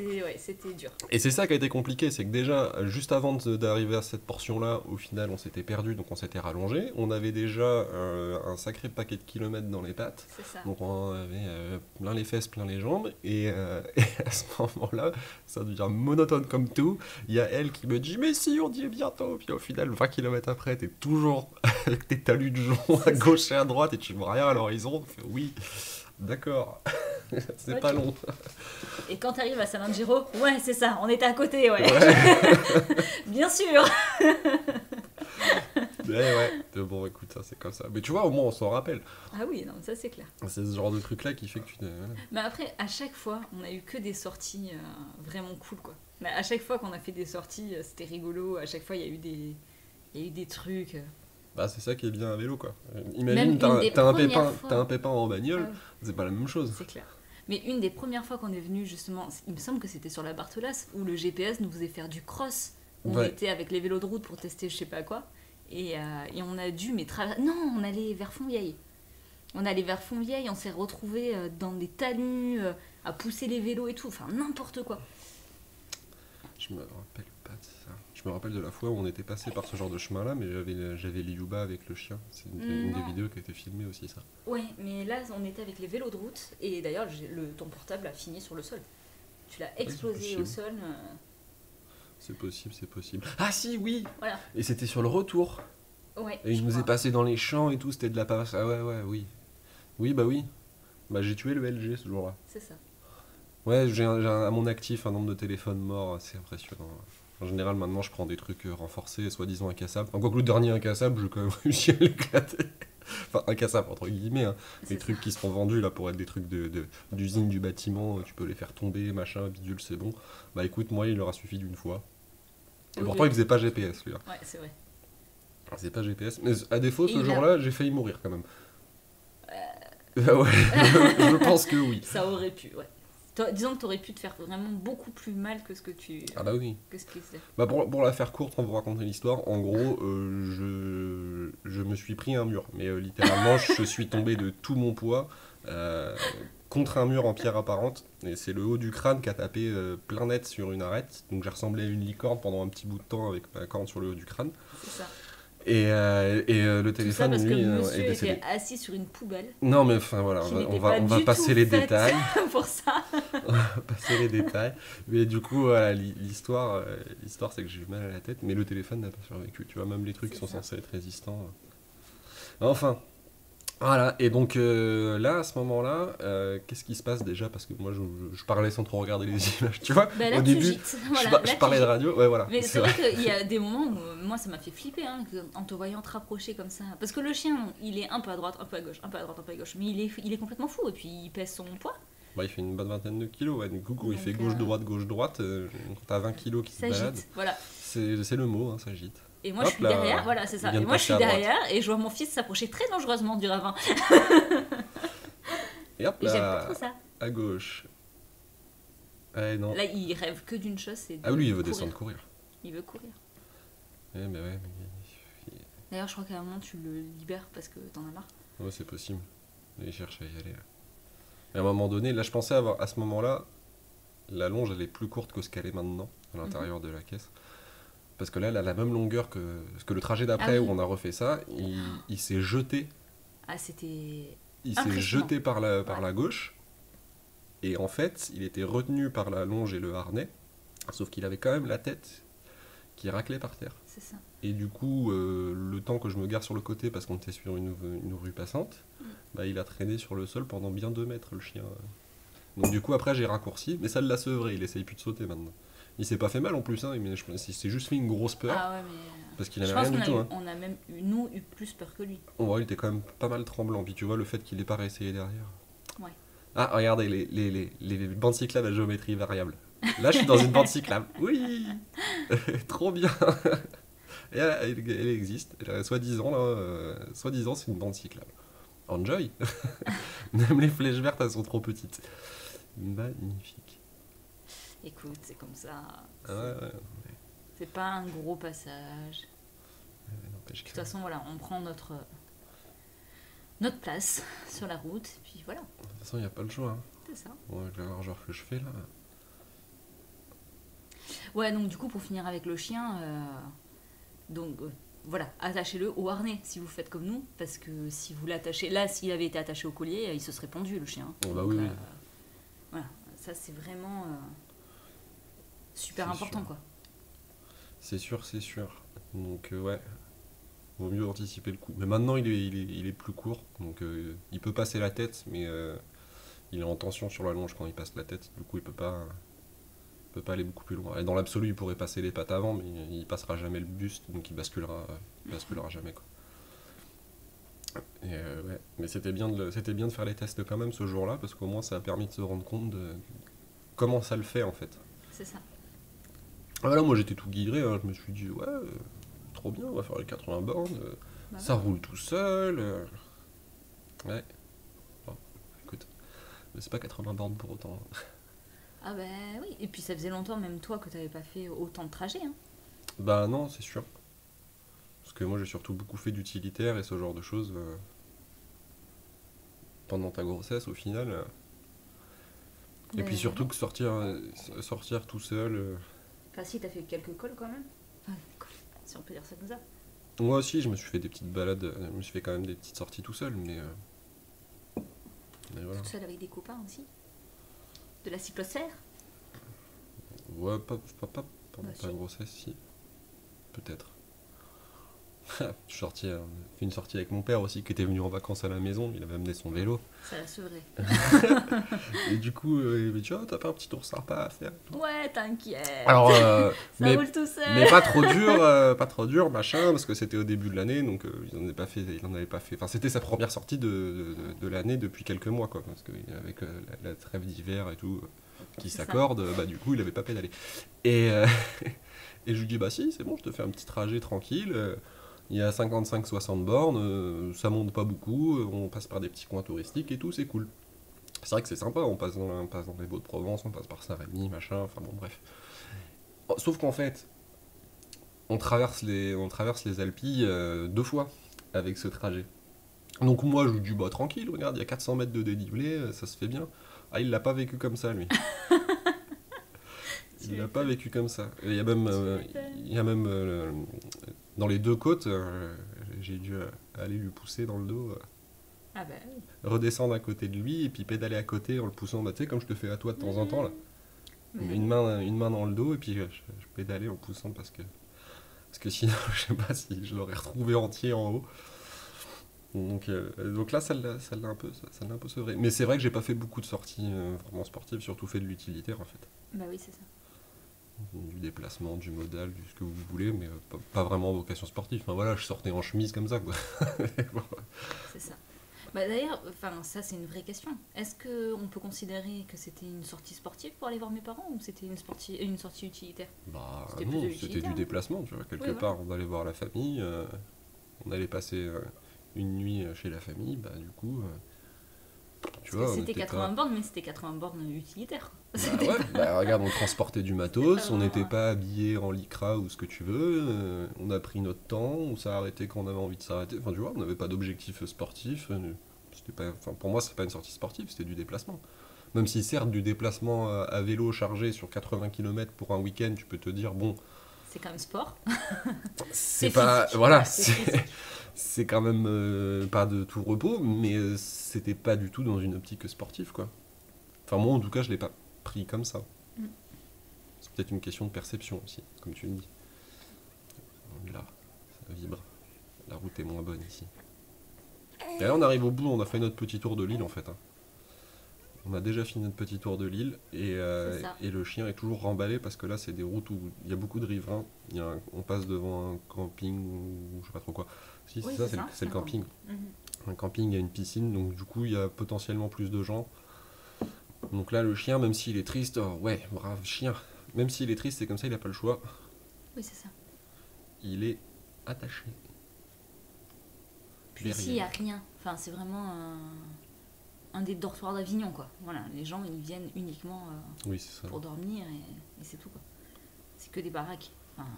Ouais, c'était dur. Et c'est ça qui a été compliqué, c'est que déjà, juste avant d'arriver à cette portion-là, au final, on s'était perdu, donc on s'était rallongé. On avait déjà un sacré paquet de kilomètres dans les pattes. C'est ça. Donc on avait plein les fesses, plein les jambes. Et à ce moment-là, ça devient monotone comme tout. Il y a elle qui me dit « Mais si, on y est bientôt !» Puis au final, 20 km après, t'es toujours avec tes talus de jonc à gauche et à droite et tu vois rien à l'horizon. Tu fais « Oui, d'accord, c'est pas long. » Et quand t'arrives à Salin-de-Giraud, ouais, c'est ça, on était à côté, ouais. Bien sûr. Mais ouais, bon écoute, ça c'est comme ça. Mais tu vois, au moins on s'en rappelle. Ah oui, non, ça c'est clair. C'est ce genre de truc là qui fait que tu... Mais après, à chaque fois, on a eu que des sorties vraiment cool, quoi. Mais à chaque fois qu'on a fait des sorties, c'était rigolo. À chaque fois, il y a eu des trucs. Bah c'est ça qui est bien à vélo, quoi. Même Imagine, une des t'as premières fois. un pépin en bagnole, Ah ouais. c'est pas la même chose. C'est clair. Mais une des premières fois qu'on est venu, justement, il me semble que c'était sur la Bartholas, où le GPS nous faisait faire du cross. On Ouais. était avec les vélos de route pour tester je sais pas quoi. Et on a dû, mais non, on allait vers Fontvieille. On allait vers Fontvieille, on s'est retrouvés dans des talus, à pousser les vélos et tout, enfin n'importe quoi. Je me rappelle pas de ça. Je me rappelle de la fois où on était passé par ce genre de chemin-là, mais j'avais Liuba avec le chien. C'est une des vidéos qui a été filmée aussi, ça. Ouais, mais là, on était avec les vélos de route, et d'ailleurs, ton portable a fini sur le sol. Tu l'as explosé au sol. C'est possible, c'est possible. Ah si, oui. Voilà. Et c'était sur le retour. Ouais. Et il nous est passé dans les champs et tout, c'était de la passe. Ah ouais, oui. Oui, bah oui. Bah j'ai tué le LG ce jour-là. C'est ça. Ouais, j'ai à mon actif un nombre de téléphones morts assez impressionnant. En général, maintenant, je prends des trucs renforcés, soi-disant incassables. Encore que le dernier incassable, j'ai quand même réussi à l'éclater. Enfin, incassable, entre guillemets. Hein. Les trucs qui seront vendus, là, pour être des trucs d'usine du bâtiment, tu peux les faire tomber, machin, bidule, c'est bon. Bah écoute, moi, il leur a suffi d'une fois. Et pourtant, il faisait pas GPS, lui. Hein. Ouais, c'est vrai. Il faisait pas GPS. Mais à défaut, ce jour-là, j'ai failli mourir, quand même. Ouais, je pense que oui. Ça aurait pu, ouais. Disons que t'aurais pu te faire vraiment beaucoup plus mal que ce que tu... Ah bah oui. Que ce qui c'est. Bah pour la faire courte, on vous raconter l'histoire. En gros, je me suis pris un mur. Mais littéralement, je suis tombé de tout mon poids contre un mur en pierre apparente. Et c'est le haut du crâne qui a tapé plein net sur une arête. Donc j'ai ressemblé à une licorne pendant un petit bout de temps avec ma corne sur le haut du crâne. C'est ça. Et le téléphone, tout ça parce lui, que monsieur est décédé. était assis sur une poubelle. Non, mais enfin voilà, on va passer les détails. Pour ça. On va passer les détails. Mais du coup, voilà, l'histoire, c'est que j'ai eu mal à la tête, mais le téléphone n'a pas survécu. Tu vois, même les trucs qui sont censés être résistants. Enfin, voilà. Et donc là, à ce moment-là, qu'est-ce qui se passe déjà? Parce que moi, je parlais sans trop regarder les images, tu vois. Bah là, au début, voilà, je parlais de radio. Ouais, voilà. Mais c'est vrai qu'il y a des moments où moi, ça m'a fait flipper, hein, en te voyant te rapprocher comme ça. Parce que le chien, il est un peu à droite, un peu à gauche, un peu à droite, un peu à gauche. Mais il est complètement fou, et puis il pèse son poids. Bah, il fait une bonne vingtaine de kilos. Ouais. Du coup, il fait gauche-droite. Quand t'as 20 kilos qui se baladent, voilà. C'est le mot, hein, ça gîte. Et moi, je suis derrière, voilà, c'est ça. Et moi, je suis derrière, et je vois mon fils s'approcher très dangereusement du ravin. Et hop là, j'aime pas trop ça. À gauche. Ouais, non. Là, il rêve que d'une chose, c'est de Ah oui, lui, il veut descendre courir. Il veut courir. Ouais, mais ouais. D'ailleurs, je crois qu'à un moment, tu le libères parce que t'en as marre. Ouais, c'est possible. Il cherche à y aller. Et à un moment donné, là, je pensais avoir, à ce moment-là, la longe, elle est plus courte que ce qu'elle est maintenant, à l'intérieur de la caisse. Parce que là, elle a la même longueur que le trajet d'après où on a refait ça. Il s'est jeté. Ah, c'était... Il s'est jeté par la gauche. Et en fait, il était retenu par la longe et le harnais. Sauf qu'il avait quand même la tête qui raclait par terre. C'est ça. Et du coup, le temps que je me gare sur le côté parce qu'on était sur une rue passante, bah, il a traîné sur le sol pendant bien 2 mètres, le chien. Donc du coup, après, j'ai raccoursi. Mais ça l'a sevré. Il essaye plus de sauter maintenant. Il s'est pas fait mal en plus, hein, mais il s'est juste fait une grosse peur. Ah ouais, mais... Parce qu'il avait rien du tout. Hein. On a même, nous, eu plus peur que lui. On voit, il était quand même pas mal tremblant. Puis tu vois le fait qu'il ait pas réessayé derrière. Ouais. Ah, regardez, les bandes cyclables à géométrie variable. Là, je suis dans une bande cyclable. Oui. Trop bien. Et elle existe. Soi-disant, c'est une bande cyclable. Enjoy. Même les flèches vertes, elles sont trop petites. Magnifique. Écoute, c'est comme ça. Ouais. C'est pas un gros passage. De toute façon, voilà, on prend notre place sur la route, et puis voilà. De toute façon, il n'y a pas le choix. Hein. C'est ça. Bon, avec la largeur que je fais là. Ouais, donc du coup, pour finir avec le chien, voilà, attachez-le au harnais si vous faites comme nous, parce que si vous l'attachez, là, s'il avait été attaché au collier, il se serait pendu, le chien. Oh, bah donc, oui. Voilà, ça c'est vraiment super important, sûr. Quoi. C'est sûr. Donc ouais, vaut mieux anticiper le coup. Mais maintenant il est plus court, donc il peut passer la tête, mais il est en tension sur la longe quand il passe la tête. Du coup il peut pas aller beaucoup plus loin. Et dans l'absolu il pourrait passer les pattes avant, mais il passera jamais le buste, donc il basculera jamais quoi. Et ouais, mais c'était bien de faire les tests quand même ce jour-là, parce qu'au moins ça a permis de se rendre compte de comment ça le fait en fait. C'est ça. Voilà, moi j'étais tout guidé, hein. Je me suis dit ouais, trop bien, on va faire les 80 bornes, ça roule tout seul. Ouais. Bon, écoute, mais c'est pas 80 bornes pour autant. Ah bah oui, et puis ça faisait longtemps même toi que t'avais pas fait autant de trajets. Hein. Bah non, c'est sûr. Parce que moi j'ai surtout beaucoup fait d'utilitaire et ce genre de choses pendant ta grossesse au final. Et puis surtout Non. que sortir tout seul. Enfin, si, t'as fait quelques cols quand même. Enfin, cols, si on peut dire ça comme ça. Moi aussi, je me suis fait des petites balades, je me suis fait quand même des petites sorties tout seul, mais voilà. Tout seul avec des copains aussi. De la cyclosphère. Ouais, pas pendant Bah, ta si. grossesse, si. Peut-être. Je suis sorti, fait une sortie avec mon père aussi, qui était venu en vacances à la maison, il avait amené son vélo. Ça la serait. Et du coup, il m'a dit, oh, t'as pas un petit tour sympa à faire. Ouais, t'inquiète. Alors, Ça mais, roule tout seul. mais pas trop dur, machin, parce que c'était au début de l'année, donc il en avait pas fait. Enfin, c'était sa première sortie de l'année depuis quelques mois, quoi, parce qu'avec la trêve d'hiver et tout, qui C'est ça. s'accorde, bah du coup, il avait pas pédalé. Et, et je lui dis, bah si, c'est bon, je te fais un petit trajet tranquille. Il y a 55-60 bornes, ça monte pas beaucoup, on passe par des petits coins touristiques et tout, c'est cool. C'est vrai que c'est sympa, on passe dans les Baux-de-Provence, on passe par Saint-Rémy, machin, enfin bon, bref. Sauf qu'en fait, on traverse les Alpilles 2 fois avec ce trajet. Donc moi, je lui dis, bah tranquille, regarde, il y a 400 mètres de dénivelé, ça se fait bien. Ah, il l'a pas vécu comme ça, lui. Il l'a pas vécu comme ça. Et il y a même dans les 2 côtes, j'ai dû aller lui pousser dans le dos, Ah bah oui. redescendre à côté de lui et puis pédaler à côté en le poussant, bah, tu sais, comme je te fais à toi de temps en temps là. Mais Une main dans le dos et puis je pédalais en poussant parce que sinon, je sais pas si je l'aurais retrouvé entier en haut. Donc là, ça l'a un peu, ça l'a un peu sevré. Mais c'est vrai que j'ai pas fait beaucoup de sorties vraiment sportives, surtout fait de l'utilitaire en fait. bah oui, c'est ça. Du déplacement, du modal, du ce que vous voulez, mais pas vraiment vocation sportive. Enfin voilà, je sortais en chemise comme ça quoi. Bon. C'est ça. Bah d'ailleurs, enfin ça c'est une vraie question. Est-ce que on peut considérer que c'était une sortie sportive pour aller voir mes parents ou c'était une sortie utilitaire? Bah C'était non, plus de c'était l'utilitaire, du hein. déplacement, tu vois, quelque Oui, voilà. part, on allait voir la famille, on allait passer une nuit chez la famille, bah du coup, tu Parce que vois, on c'était n'était 80 pas... bornes, mais c'était 80 bornes utilitaires. Bah C'était ouais, pas, bah regarde, on transportait du c'était pas matos, on n'était vraiment. pas habillé en lycra ou ce que tu veux, on a pris notre temps, on s'est arrêté quand on avait envie de s'arrêter, enfin tu vois, on n'avait pas d'objectif sportif, c'était pas, enfin, pour moi c'était pas une sortie sportive, c'était du déplacement. Même si certes du déplacement à vélo chargé sur 80 km pour un week-end, tu peux te dire, bon, C'est quand même sport. c'est C'est pas, physique. voilà, C'est physique. c'est quand même pas de tout repos, mais c'était pas du tout dans une optique sportive, quoi. Enfin, moi, en tout cas, je l'ai pas pris comme ça. Mm. C'est peut-être une question de perception aussi, comme tu le dis. Là, ça vibre. La route est moins bonne ici. Et là, on arrive au bout, on a fait notre petit tour de l'île, en fait. Hein. On a déjà fini notre petit tour de l'île, C'est ça. et le chien est toujours remballé, parce que là, c'est des routes où il y a beaucoup de riverains. On passe devant un camping, ou je sais pas trop quoi. Si, Oui, c'est ça, c'est ça. c'est le un camping. Mhm. Un camping, il y a une piscine, donc du coup, il y a potentiellement plus de gens. Donc là, le chien, même s'il est triste, oh, ouais, brave chien. Même s'il est triste, c'est comme ça, il a pas le choix. Oui, c'est ça. Il est attaché. Puis ici, il n'y a rien. Enfin, c'est vraiment un des dortoirs d'Avignon, quoi. Voilà, les gens, ils viennent uniquement Oui, c'est ça. pour dormir et c'est tout, quoi. C'est que des baraques. Enfin,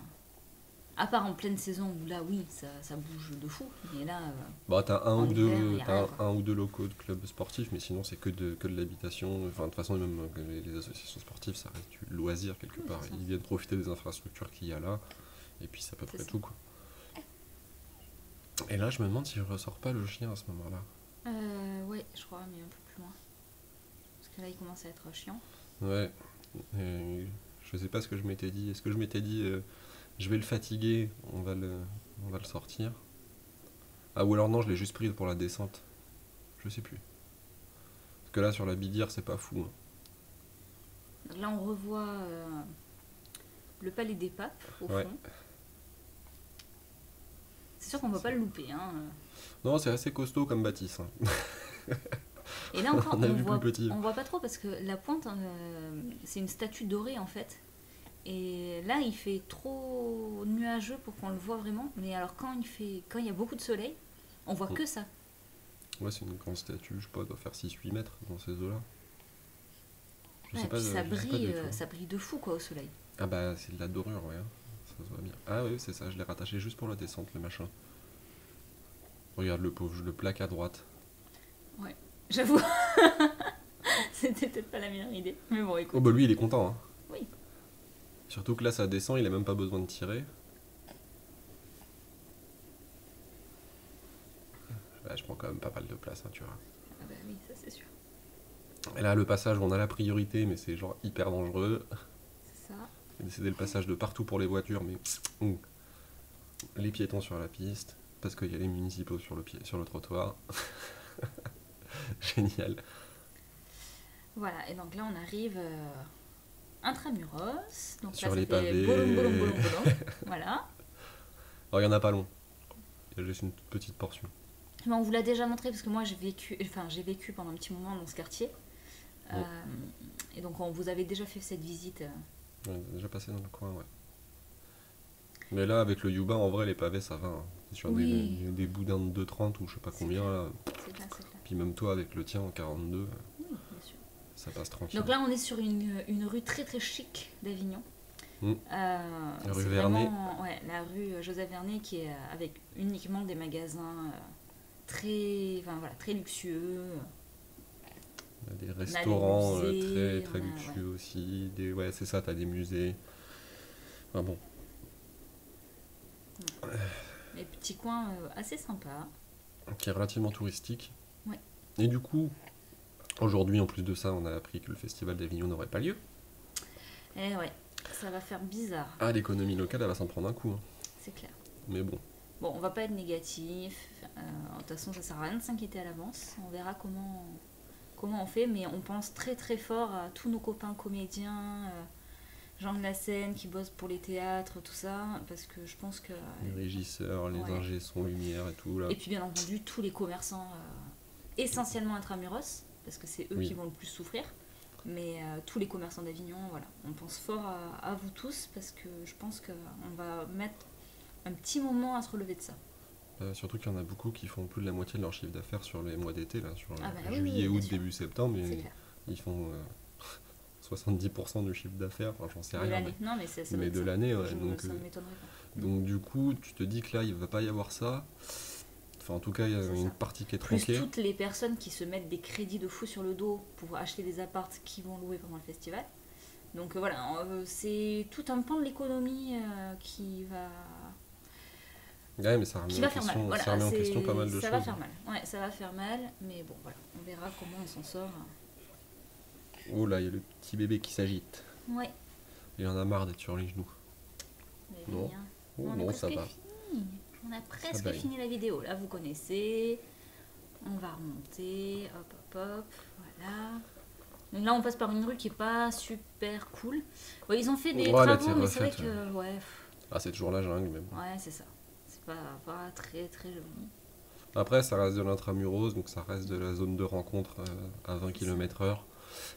à part en pleine saison où là, oui, ça bouge de fou. Mais là, Bah, t'as un en ou hiver, il deux, n'y a rien, quoi. un ou deux locaux de clubs sportifs, mais sinon, c'est que de l'habitation. Enfin, de toute façon, même les associations sportives, ça reste du loisir quelque Oui, part. c'est ça. Ils viennent profiter des infrastructures qu'il y a là, et puis c'est à peu C'est près ça. tout, quoi. Et là, je me demande si je ressors pas le chien à ce moment-là. Ouais, je crois, mais un peu plus loin. Parce que là, il commence à être chiant. Ouais. Je sais pas ce que je m'étais dit. Est-ce que je m'étais dit, je vais le fatiguer, on va le sortir. Ah, ou alors non, je l'ai juste pris pour la descente. Je sais plus. Parce que là, sur la Bidière, c'est pas fou. Hein. Donc là, on revoit le palais des papes, au Ouais. fond. C'est sûr qu'on ne va pas le louper, hein. Non, c'est assez costaud comme bâtisse. Hein. Et là encore, On a vu plus petit. on voit pas trop parce que la pointe, c'est une statue dorée en fait. Et là, il fait trop nuageux pour qu'on le voit vraiment. Mais alors, quand il y a beaucoup de soleil, on voit que ça. Ouais, c'est une grande statue, je sais pas, elle doit faire 6-8 mètres dans ces eaux-là. Je Ouais, sais et pas, puis je sais pas du tout. ça brille de fou quoi au soleil. Ah bah, c'est de la dorure, ouais. Hein. ça se voit bien. Ah oui, c'est ça, je l'ai rattaché juste pour la descente, le machin. Regarde le pauvre, je le plaque à droite. Ouais, j'avoue. C'était peut-être pas la meilleure idée. Mais bon, écoute. Oh bah lui, il est content. Hein. Oui. Surtout que là, ça descend, il a même pas besoin de tirer. Ouais, je prends quand même pas mal de place, hein, tu vois. Ah bah oui, ça c'est sûr. Et là, le passage où on a la priorité, mais c'est genre hyper dangereux. C'est ça. C'est le passage de partout pour les voitures, mais les piétons sur la piste, parce qu'il y a les municipaux sur le trottoir. Génial. Voilà, et donc là on arrive intramuros. Donc Sur là, ça les fait pavés. bolom, bolom, bolom, bolom. Voilà. Alors, il y en a pas long. Il y a juste une petite portion. Mais on vous l'a déjà montré parce que moi j'ai vécu pendant un petit moment dans ce quartier. Bon. Et donc on vous avait déjà fait cette visite. On est déjà passé dans le coin, ouais. Mais là, avec le Yuba, en vrai, les pavés, ça va. Hein. Sur Oui. des boudins de 2,30 ou je sais pas combien, là. C'est clair, c'est clair. Puis même toi, avec le tien en 42, Oui, bien sûr. ça passe tranquille. Donc là on est sur une rue très très chic d'Avignon. Mm. La rue Vernet. Ouais, la rue Joseph Vernet qui est avec uniquement des magasins très luxueux. Il y a des restaurants musées, très on a- luxueux aussi. Ouais, c'est ça, t'as des musées. Enfin bon. Des petits coins assez sympas. Qui est relativement touristique. Ouais. Et du coup, aujourd'hui, en plus de ça, on a appris que le festival d'Avignon n'aurait pas lieu. Et ouais, ça va faire bizarre, Ah, l'économie locale, elle va s'en prendre un coup. Hein. c'est clair. Mais bon. Bon, on va pas être négatif. De toute façon, ça sert à rien de s'inquiéter à l'avance. On verra comment on fait, mais on pense très très fort à tous nos copains comédiens, gens de la scène qui bossent pour les théâtres, tout ça, parce que je pense que... Les régisseurs, les Ouais. ingés son, lumière et tout. Là. Et puis bien entendu, tous les commerçants, essentiellement intramuros, parce que c'est eux Oui. qui vont le plus souffrir. Mais tous les commerçants d'Avignon, voilà, on pense fort à vous tous, parce que je pense qu'on va mettre un petit moment à se relever de ça. Surtout qu'il y en a beaucoup qui font plus de la moitié de leur chiffre d'affaires sur les mois d'été, là, sur Ah bah oui, juillet, bien août, sûr. début septembre. C'est Et clair. ils font 70% du chiffre d'affaires. Enfin, j'en sais De rien. l'année. Non, mais ça doit Mais être de ça. l'année, ouais. Ça Donc, ne m'étonnerait pas. donc du coup, tu te dis que là, il va pas y avoir ça. Enfin, en tout cas, il y a C'est une ça. partie qui est Plus tronquée. toutes les personnes qui se mettent des crédits de fou sur le dos pour acheter des apparts qui vont louer pendant le festival. Donc voilà, c'est tout un pan de l'économie qui va Ouais, mais ça remet qui en va faire mal. question, Voilà, ça remet en question pas mal de ça choses. va faire mal. Ouais, ça va faire mal, mais bon, voilà, on verra comment on s'en sort. Oh là, il y a le petit bébé qui s'agite. Ouais, Il en a marre d'être sur les genoux. mais Non. bien. Oh On a non, presque ça va. fini. On a presque baille. fini la vidéo. Là, vous connaissez. On va remonter. Hop, hop, hop. Voilà. Donc là, on passe par une rue qui est pas super cool. Ouais, ils ont fait des Ouais, elle a été travaux, mais c'est vrai refaite, que... Ouais, Ah, c'est toujours la jungle, même. ouais, c'est ça. C'est pas très très joli. Après, ça reste de l'intramuros, donc ça reste de la zone de rencontre à 20 km/h.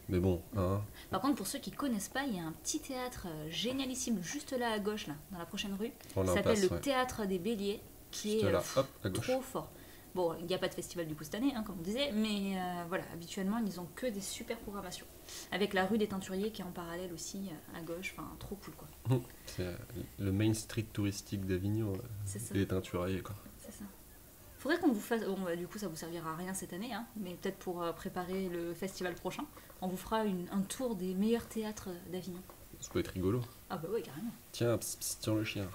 Mais bon, hein. Par contre, pour ceux qui connaissent pas, il y a un petit théâtre génialissime juste là à gauche, là, dans la prochaine rue. On Ça en s'appelle passe, le ouais. Théâtre des Béliers, qui Juste est là, hop, à gauche. trop fort. Bon, il n'y a pas de festival du coup cette année, hein, comme on disait, mais voilà, habituellement, ils ont que des super programmations. Avec la rue des Teinturiers qui est en parallèle aussi, à gauche, enfin, trop cool quoi. C'est le Main Street touristique d'Avignon, C'est ça. les teinturiers, quoi. C'est ça. Faudrait qu'on vous fasse. Bon, bah, du coup, ça vous servira à rien cette année, hein, mais peut-être pour préparer le festival prochain, on vous fera un tour des meilleurs théâtres d'Avignon. Ça peut être rigolo. Ah, bah ouais, carrément. Tiens, tiens le chien.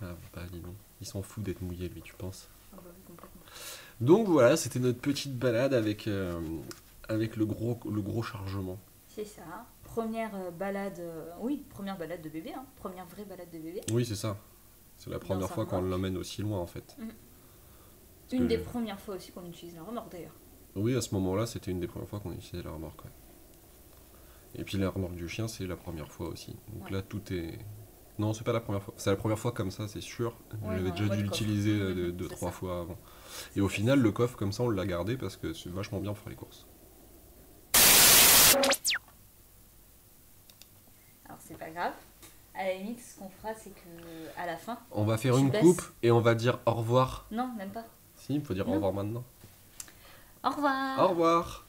Ah, bah dis donc. Il s'en fout d'être mouillé, lui, tu penses. Ah, bah oui, complètement. Donc voilà, c'était notre petite balade avec le gros chargement. C'est ça. Première balade. Oui, première balade de bébé, hein. Première vraie balade de bébé. Oui, c'est ça. C'est la première sa fois qu'on remorque. l'emmène aussi loin, en fait. Une que- des premières fois aussi qu'on utilise la remorque d'ailleurs. Oui, à ce moment-là, c'était une des premières fois qu'on utilisait la remorque. Ouais. Et puis la remorque du chien, c'est la première fois aussi. Donc Ouais. là, tout est... Non, c'est pas la première fois. C'est la première fois comme ça, c'est sûr. Ouais, J'avais non, déjà en dû mode coffre. l'utiliser Mhm, deux, c'est trois ça. fois avant. Et au final, le coffre, comme ça, on l'a gardé parce que c'est vachement bien pour faire les courses. Alors c'est pas grave. À la limite, ce qu'on fera, c'est que à la fin. On va faire Tu une baisses. coupe et on va dire au revoir. Non, même pas. Si, il faut dire au Non. revoir maintenant. Au revoir. Au revoir.